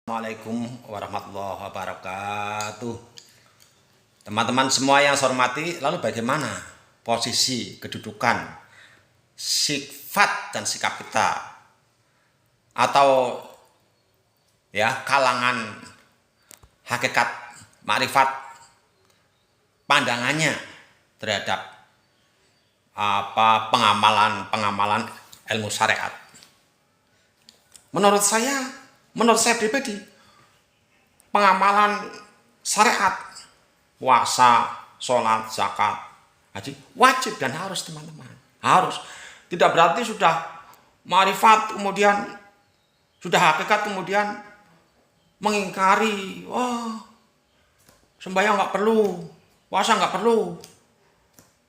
Assalamualaikum warahmatullahi wabarakatuh. Teman-teman semua yang saya hormati, lalu bagaimana posisi, kedudukan, sifat dan sikap kita atau kalangan hakikat makrifat, pandangannya terhadap pengamalan ilmu syariat. Menurut saya pribadi, pengamalan syariat, puasa, sholat, zakat, haji, wajib dan harus, teman-teman. Harus. Tidak berarti sudah ma'rifat, kemudian sudah hakikat, kemudian mengingkari, sembahyang nggak perlu, puasa nggak perlu,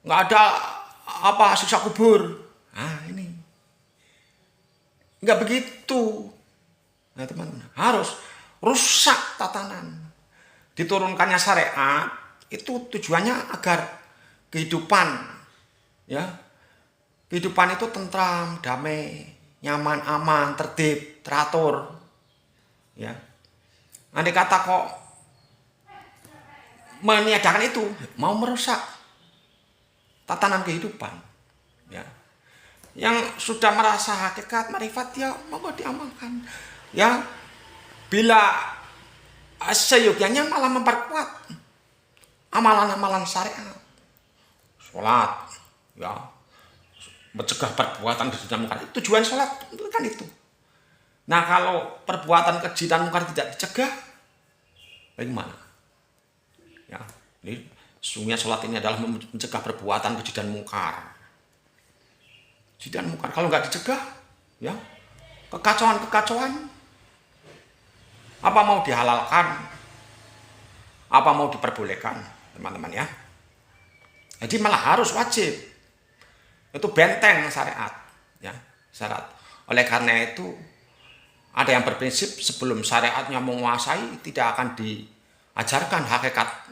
nggak ada siksa kubur. Ini nggak begitu. Nah, teman-teman, harus rusak tatanan. Diturunkannya syariat itu tujuannya agar kehidupan itu tentram, damai, nyaman, aman, tertib, teratur. Andai kata kok meniadakan itu, mau merusak tatanan kehidupan. Yang sudah merasa hakikat marifat, mau diamalkan. Bila seyogyanya malah memperkuat amalan-amalan syariat, sholat, mencegah perbuatan keji dan mungkar. Tujuan sholat kan itu. Nah, kalau perbuatan keji dan mungkar tidak dicegah, bagaimana? Ini sesungguhnya sholat ini adalah mencegah perbuatan keji dan mungkar. Keji dan mungkar kalau nggak dicegah, kekacauan. Apa mau dihalalkan? Apa mau diperbolehkan, teman-teman ya? Jadi malah harus wajib. Itu benteng syariat, syarat. Oleh karena itu, ada yang berprinsip sebelum syariatnya menguasai, tidak akan diajarkan hakikat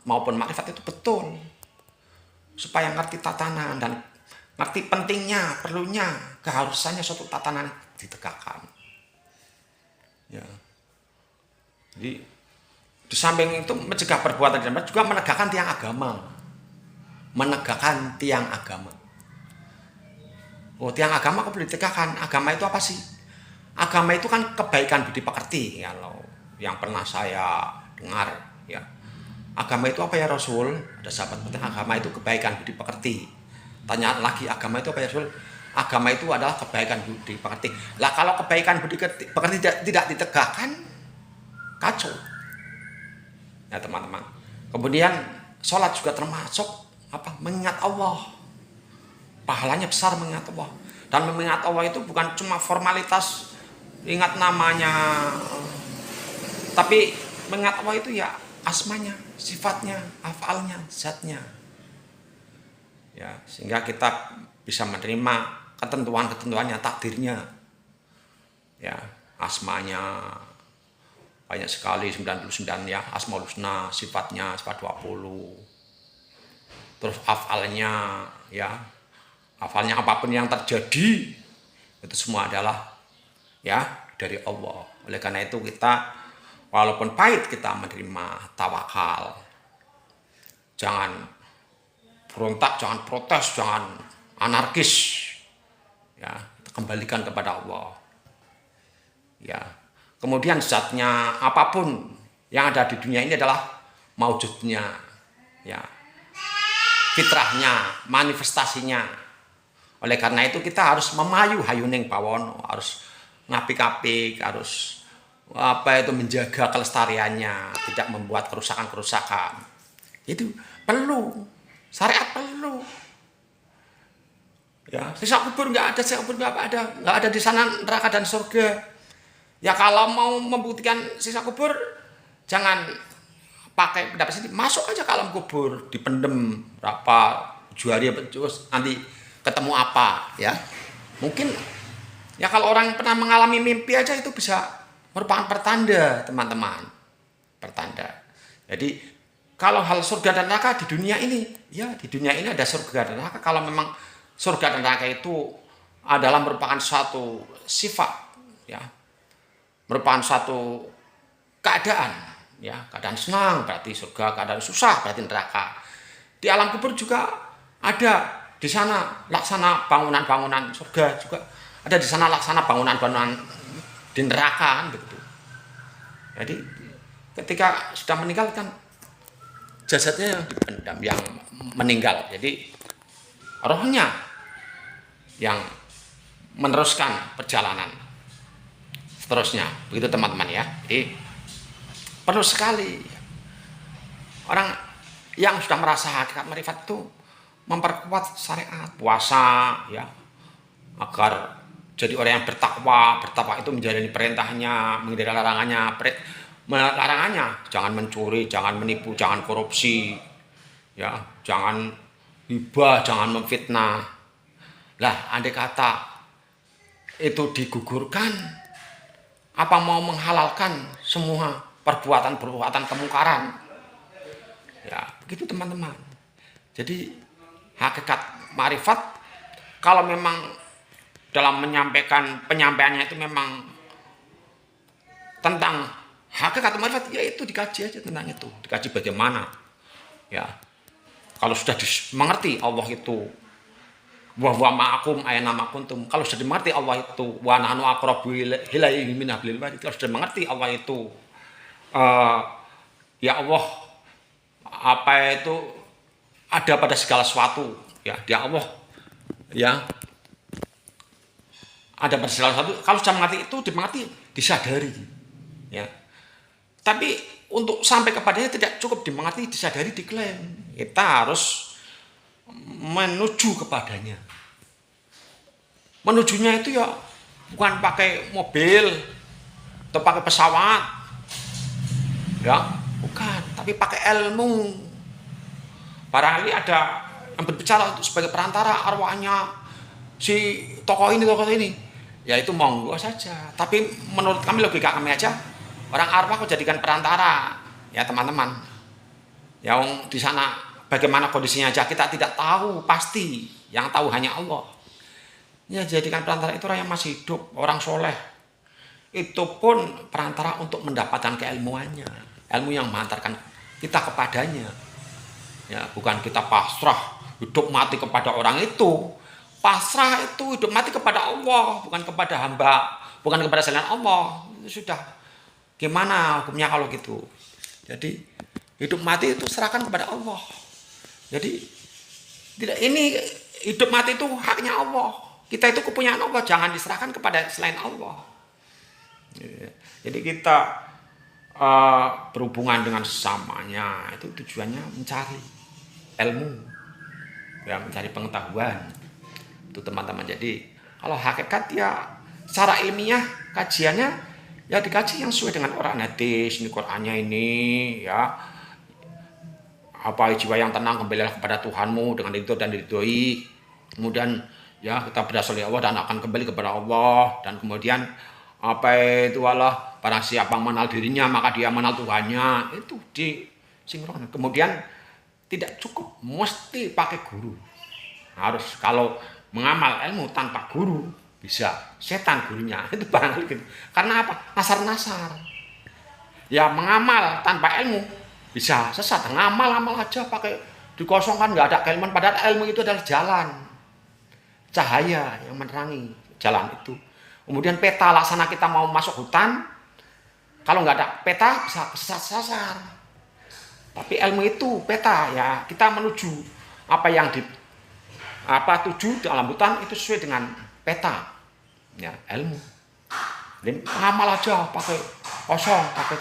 maupun makrifat itu betul. Supaya ngerti tatanan dan ngerti pentingnya, perlunya, keharusannya suatu tatanan ditegakkan. Jadi di samping itu mencegah perbuatan dan juga menegakkan tiang agama. Tiang agama kok boleh ditegakkan? Agama itu apa sih? Agama itu kan kebaikan budi pekerti, kalau yang pernah saya dengar. Agama itu apa ya Rasul? Ada sahabat penting, agama itu kebaikan budi pekerti. Tanya lagi, agama itu apa ya Rasul? Agama itu adalah kebaikan budi pekerti. Lah kalau kebaikan budi pekerti tidak ditegakkan, kacau. Teman-teman. Kemudian sholat juga termasuk mengingat Allah. Pahalanya besar mengingat Allah. Dan mengingat Allah itu bukan cuma formalitas ingat namanya, tapi mengingat Allah itu asmanya, sifatnya, afalnya, zatnya. Sehingga kita bisa menerima ketentuan-ketentuannya, takdirnya. Asmanya banyak sekali, 99 Asmaul Husna, sifatnya sifat 20. Terus afalnya apapun yang terjadi itu semua adalah dari Allah. Oleh karena itu kita walaupun pahit kita menerima, tawakal. Jangan berontak, jangan protes, jangan anarkis. Kita kembalikan kepada Allah. Kemudian zatnya apapun yang ada di dunia ini adalah maujudnya, fitrahnya, manifestasinya. Oleh karena itu kita harus memayu hayuning bawono, harus ngapik-apik, harus menjaga kelestariannya, tidak membuat kerusakan-kerusakan. Itu perlu, syariat perlu. Siksa kubur nggak ada di sana neraka dan surga. Kalau mau membuktikan siksa kubur, jangan pakai pendapat sendiri, masuk aja ke alam kubur, dipendem berapa hari, terus nanti ketemu apa, mungkin kalau orang pernah mengalami mimpi aja itu bisa merupakan pertanda, teman-teman, pertanda. Jadi kalau hal surga dan neraka di dunia ini, di dunia ini ada surga dan neraka. Kalau memang surga dan neraka itu adalah merupakan suatu sifat, merupakan suatu keadaan, ya keadaan senang berarti surga, keadaan susah berarti neraka. Di alam kubur juga ada di sana laksana bangunan-bangunan surga, juga ada di sana laksana bangunan-bangunan di neraka, kan begitu. Jadi ketika sudah meninggal kan jasadnya yang dipendam, yang meninggal. Jadi rohnya yang meneruskan perjalanan seterusnya. Begitu teman-teman ya. Jadi perlu sekali orang yang sudah merasa hakikat marifat itu memperkuat syariat, puasa ya, agar jadi orang yang bertakwa. Bertakwa itu menjalani perintahnya, menghindari larangannya, jangan mencuri, jangan menipu, jangan korupsi, ya, jangan hibah, jangan memfitnah. Lah, andai kata itu digugurkan, apa mau menghalalkan semua perbuatan-perbuatan kemungkaran? Ya, begitu teman-teman. Jadi hakikat marifat kalau memang dalam penyampaiannya itu memang tentang hakikat marifat, ya itu dikaji aja tentang itu, dikaji bagaimana. Ya, kalau sudah mengerti Allah itu wa ma'akum aina ma kuntum, kalau sudah dimengerti Allah itu wa nahnu aqrabu ilaihi min hablil warid, kalau sudah mengerti Allah itu ya Allah apa itu ada pada segala sesuatu, ya dia Allah ya ada pada segala sesuatu. Kalau sudah mengerti itu, dimengerti, disadari ya. Tapi untuk sampai kepadanya tidak cukup dimengerti, disadari, diklaim. Kita harus menuju kepadanya. Menujunya itu ya bukan pakai mobil atau pakai pesawat, ya bukan, tapi pakai ilmu. Barangkali ada yang berbicara sebagai perantara arwahnya si tokoh ini, ya itu monggo saja. Tapi menurut kami, logika kami aja, orang arwah kok jadikan perantara, ya teman-teman. Yang di sana bagaimana kondisinya aja kita tidak tahu pasti, yang tahu hanya Allah. Ya jadikan perantara itu orang yang masih hidup, orang soleh. Itu pun perantara untuk mendapatkan keilmuannya, ilmu yang mengantarkan kita kepadanya. Ya, bukan kita pasrah hidup mati kepada orang itu. Pasrah itu hidup mati kepada Allah, bukan kepada hamba, bukan kepada selain Allah. Itu sudah. Gimana hukumnya kalau gitu? Jadi hidup mati itu serahkan kepada Allah. Jadi tidak, ini hidup mati itu haknya Allah. Kita itu kepunyaan Allah, jangan diserahkan kepada selain Allah. Jadi kita berhubungan dengan sesamanya itu tujuannya mencari ilmu, ya mencari pengetahuan. Itu teman-teman. Jadi kalau hakikat ya secara ilmiah kajiannya ya dikaji yang sesuai dengan Quran hadis. Ini Qurannya ini ya, apa jiwa yang tenang kembalilah kepada Tuhanmu dengan itu dan diridhoi. Kemudian ya kita berasal dari Allah dan akan kembali kepada Allah. Dan kemudian apa itu Allah, barang siapa mengenal dirinya maka dia mengenal Tuhannya. Itu disinkronkan. Kemudian tidak cukup mesti pakai guru. Harus kalau mengamal ilmu tanpa guru bisa setan gurunya. Itu barangkali gitu. Karena apa? Nasar-nasar. Ya mengamal tanpa ilmu bisa sesat. Ngamal-amal aja pakai dikosongkan, nggak ada keilmuan. Padahal ilmu itu adalah jalan, cahaya yang menerangi jalan itu. Kemudian peta laksana kita mau masuk hutan, kalau nggak ada peta bisa kesasar. Tapi ilmu itu peta, ya kita menuju apa yang tuju dalam hutan itu sesuai dengan peta, ya ilmu. Jadi ngamal aja pakai kosong, pakai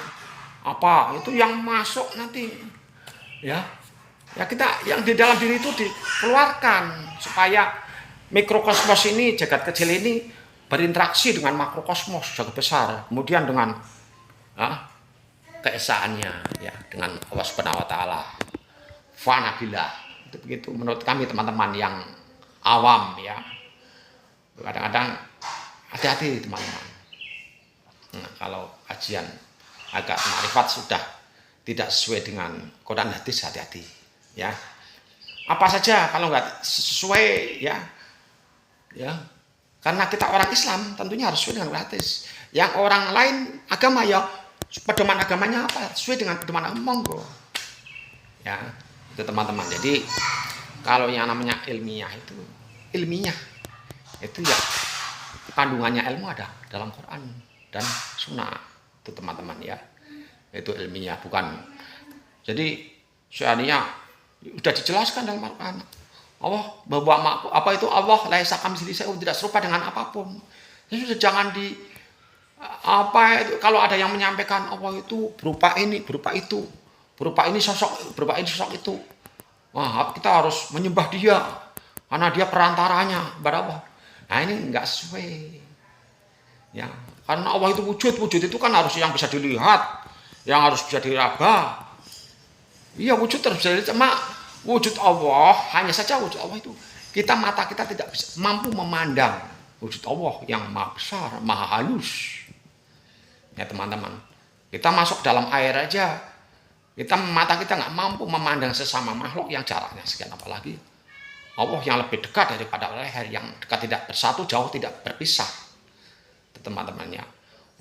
apa itu yang masuk nanti, ya kita yang di dalam diri itu dikeluarkan supaya mikrokosmos ini, jagat kecil ini berinteraksi dengan makrokosmos jagat besar, kemudian dengan keesaannya, ya dengan Allah Subhanahu wa taala. Fanabillah. Itu begitu menurut kami teman-teman yang awam, ya. Kadang-kadang hati-hati teman-teman. Nah, kalau kajian agak marifat sudah tidak sesuai dengan Quran hadis, hati-hati, ya. Apa saja kalau nggak sesuai, ya karena kita orang Islam tentunya harus sesuai dengan hadis. Yang orang lain agama ya pedoman agamanya apa? Sesuai dengan pedoman agama, monggo. Ya, itu teman-teman. Jadi kalau yang namanya ilmiah itu ya kandungannya ilmu ada dalam Quran dan Sunnah, itu teman-teman ya. Itu ilmiah, bukan. Jadi seandainya sudah dijelaskan dalam Al-Quran, Allah bahwa apa itu Allah laisa kamitslihi syai'un, tidak serupa dengan apapun. Jadi sudah jangan di apa itu, kalau ada yang menyampaikan Allah itu berupa ini, berupa itu, berupa ini sosok, berupa ini sosok itu. Wah, kita harus menyembah dia karena dia perantaranya kepada Allah. Nah, ini enggak sesuai. Ya, karena Allah itu wujud itu kan harus yang bisa dilihat, yang harus bisa diraba. Iya, wujud terus bisa dilihat, cuma wujud Allah, hanya saja wujud Allah itu mata kita tidak bisa mampu memandang wujud Allah yang maha besar, maha halus. Ya teman-teman, kita masuk dalam air aja, mata kita nggak mampu memandang sesama makhluk yang jaraknya sekian, apalagi Allah yang lebih dekat daripada leher, yang dekat tidak bersatu, jauh tidak berpisah. Teman-temannya,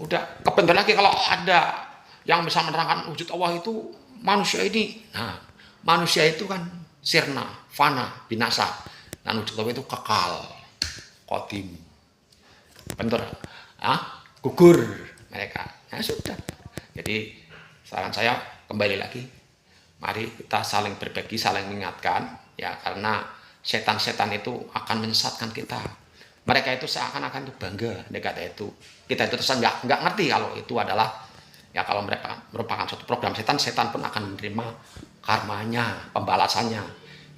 udah kebetulan lagi kalau ada yang bisa menerangkan wujud Allah itu manusia ini. Nah, manusia itu kan sirna, fana, binasa, dan wujud Allah itu kekal, qadim, bentar, gugur mereka. Nah, sudah. Jadi saran saya kembali lagi, mari kita saling berbagi, saling mengingatkan, ya, karena setan-setan itu akan menyesatkan kita. Mereka itu seakan-akan itu bangga mereka itu. Kita itu terus nggak ngerti kalau itu adalah, ya, kalau mereka merupakan suatu program setan pun akan menerima karmanya, pembalasannya.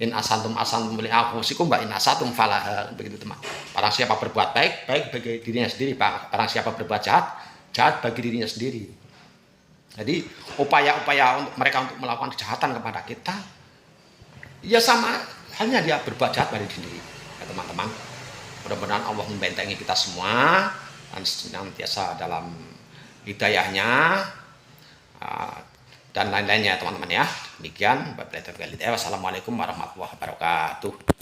In asantum li anfusikum wa in asatum falah, begitu teman. Barang siapa berbuat baik bagi dirinya sendiri, barang siapa berbuat jahat bagi dirinya sendiri. Jadi upaya-upaya untuk mereka untuk melakukan kejahatan kepada kita, ya sama halnya dia berbuat jahat pada diri sendiri, ya teman-teman. Mudah-mudahan Allah membentengi kita semua dan senantiasa dalam hidayahnya dan lain-lainnya teman-teman ya. Demikian, wassalamualaikum warahmatullahi wabarakatuh.